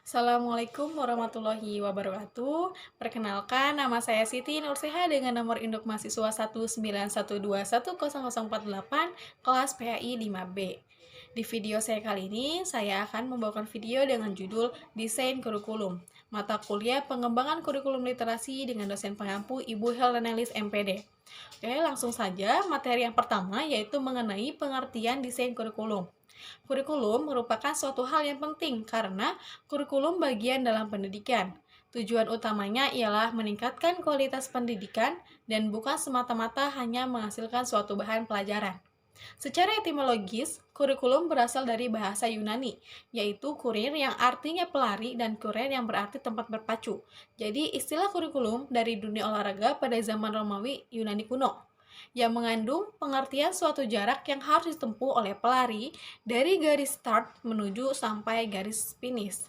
Assalamualaikum warahmatullahi wabarakatuh. Perkenalkan, nama saya Siti Nurseha dengan nomor induk mahasiswa 191210048, kelas PAI 5B. Di video saya kali ini, saya akan membawakan video dengan judul Desain Kurikulum, mata kuliah pengembangan kurikulum literasi dengan dosen pengampu Ibu Helenelis MPD. Oke, langsung saja materi yang pertama yaitu mengenai pengertian desain kurikulum. Kurikulum merupakan suatu hal yang penting karena kurikulum bagian dalam pendidikan. Tujuan utamanya ialah meningkatkan kualitas pendidikan dan bukan semata-mata hanya menghasilkan suatu bahan pelajaran. Secara etimologis, kurikulum berasal dari bahasa Yunani, yaitu kurir yang artinya pelari dan kurer yang berarti tempat berpacu. Jadi, istilah kurikulum dari dunia olahraga pada zaman Romawi Yunani kuno yang mengandung pengertian suatu jarak yang harus ditempuh oleh pelari dari garis start menuju sampai garis finish.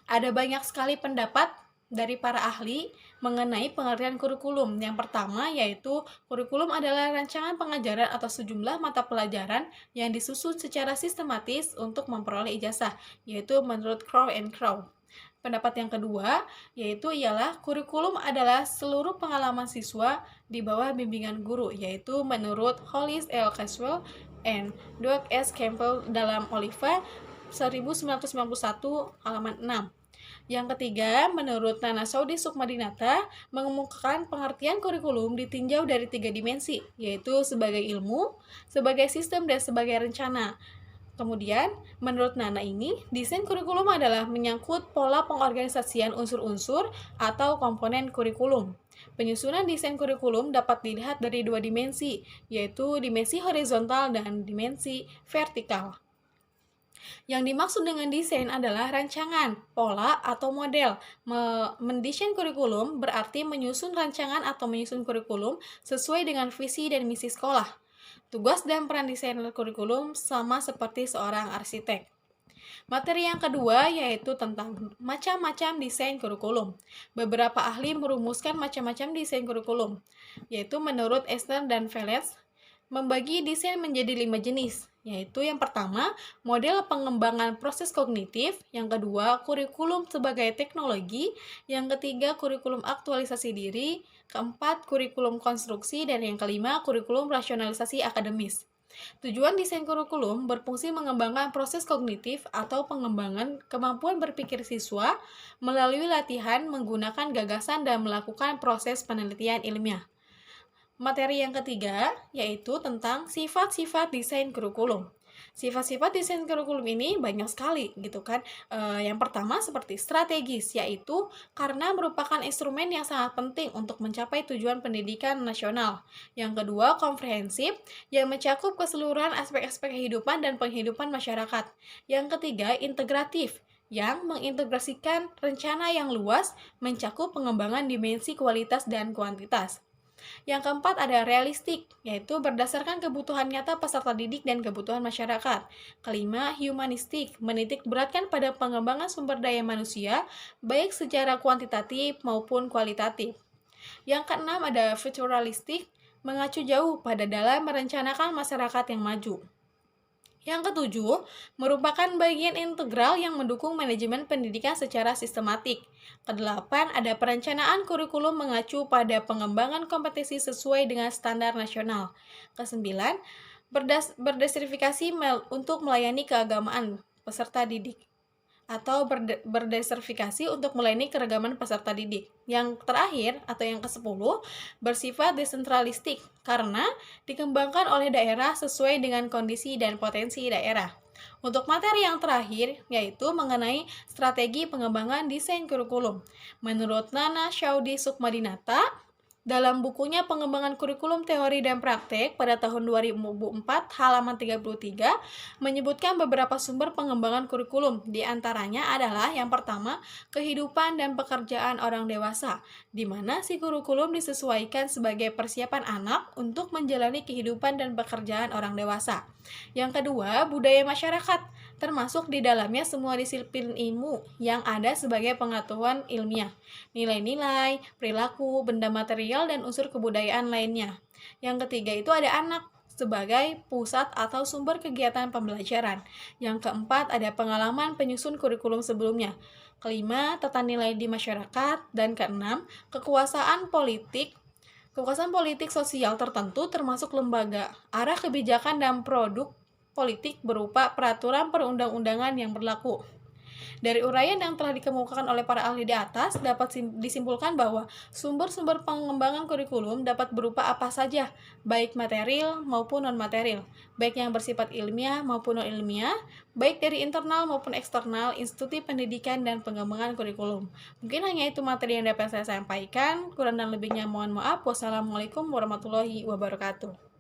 Ada banyak sekali pendapat dari para ahli mengenai pengertian kurikulum. Yang pertama yaitu kurikulum adalah rancangan pengajaran atau sejumlah mata pelajaran yang disusun secara sistematis untuk memperoleh ijazah, yaitu menurut Crow and Crow. Pendapat yang kedua yaitu ialah kurikulum adalah seluruh pengalaman siswa di bawah bimbingan guru, yaitu menurut Hollis L. Caswell and Doug S. Campbell dalam Oliva 1991 halaman 6. Yang ketiga, menurut Nana Saudi Sukmadinata, mengemukakan pengertian kurikulum ditinjau dari 3 dimensi, yaitu sebagai ilmu, sebagai sistem, dan sebagai rencana. Kemudian, menurut Nana ini, desain kurikulum adalah menyangkut pola pengorganisasian unsur-unsur atau komponen kurikulum. Penyusunan desain kurikulum dapat dilihat dari 2 dimensi, yaitu dimensi horizontal dan dimensi vertikal. Yang dimaksud dengan desain adalah rancangan, pola, atau model. Mendesain kurikulum berarti menyusun rancangan atau menyusun kurikulum sesuai dengan visi dan misi sekolah. Tugas dan peran desainer kurikulum sama seperti seorang arsitek. Materi yang kedua yaitu tentang macam-macam desain kurikulum. Beberapa ahli merumuskan macam-macam desain kurikulum, yaitu menurut Esther dan Velez, membagi desain menjadi 5 jenis, yaitu yang pertama, model pengembangan proses kognitif, yang kedua, kurikulum sebagai teknologi, yang ketiga, kurikulum aktualisasi diri, keempat, kurikulum konstruksi, dan yang kelima, kurikulum rasionalisasi akademis. Tujuan desain kurikulum berfungsi mengembangkan proses kognitif atau pengembangan kemampuan berpikir siswa melalui latihan menggunakan gagasan dan melakukan proses penelitian ilmiah. Materi yang ketiga yaitu tentang sifat-sifat desain kurikulum. Sifat-sifat desain kurikulum ini banyak sekali gitu kan. Yang pertama seperti strategis, yaitu karena merupakan instrumen yang sangat penting untuk mencapai tujuan pendidikan nasional. Yang kedua komprehensif, yang mencakup keseluruhan aspek-aspek kehidupan dan penghidupan masyarakat. Yang ketiga integratif, yang mengintegrasikan rencana yang luas mencakup pengembangan dimensi kualitas dan kuantitas. Yang keempat ada realistik, yaitu berdasarkan kebutuhan nyata peserta didik dan kebutuhan masyarakat. Kelima, humanistik, menitik beratkan pada pengembangan sumber daya manusia, baik secara kuantitatif maupun kualitatif. Yang keenam ada futuralistik, mengacu jauh pada dalam merencanakan masyarakat yang maju. Yang ketujuh, merupakan bagian integral yang mendukung manajemen pendidikan secara sistematik. Kedelapan, ada perencanaan kurikulum mengacu pada pengembangan kompetisi sesuai dengan standar nasional. Kesembilan, berdasarifikasi untuk melayani keagamaan peserta didik atau berdasarifikasi untuk melayani keragaman peserta didik. Yang terakhir atau yang ke-10 bersifat desentralistik karena dikembangkan oleh daerah sesuai dengan kondisi dan potensi daerah. Untuk materi yang terakhir yaitu mengenai strategi pengembangan desain kurikulum. Menurut Nana Saudi Sukmadinata, dalam bukunya Pengembangan Kurikulum Teori dan Praktek pada tahun 2004 halaman 33 menyebutkan beberapa sumber pengembangan kurikulum. Di antaranya adalah yang pertama, kehidupan dan pekerjaan orang dewasa, di mana si kurikulum disesuaikan sebagai persiapan anak untuk menjalani kehidupan dan pekerjaan orang dewasa. Yang kedua, budaya masyarakat, termasuk di dalamnya semua disiplin ilmu yang ada sebagai pengetahuan ilmiah, nilai-nilai, perilaku, benda material, dan unsur kebudayaan lainnya. Yang ketiga itu ada anak, sebagai pusat atau sumber kegiatan pembelajaran. Yang keempat, ada pengalaman penyusun kurikulum sebelumnya. Kelima, tata nilai di masyarakat. Dan keenam, kekuasaan politik sosial tertentu termasuk lembaga, arah kebijakan dan produk politik berupa peraturan perundang-undangan yang berlaku. Dari uraian yang telah dikemukakan oleh para ahli di atas, dapat disimpulkan bahwa sumber-sumber pengembangan kurikulum dapat berupa apa saja, baik material maupun non-material, baik yang bersifat ilmiah maupun non-ilmiah, baik dari internal maupun eksternal institusi pendidikan dan pengembangan kurikulum. Mungkin hanya itu materi yang dapat saya sampaikan, kurang dan lebihnya mohon maaf. Wassalamualaikum warahmatullahi wabarakatuh.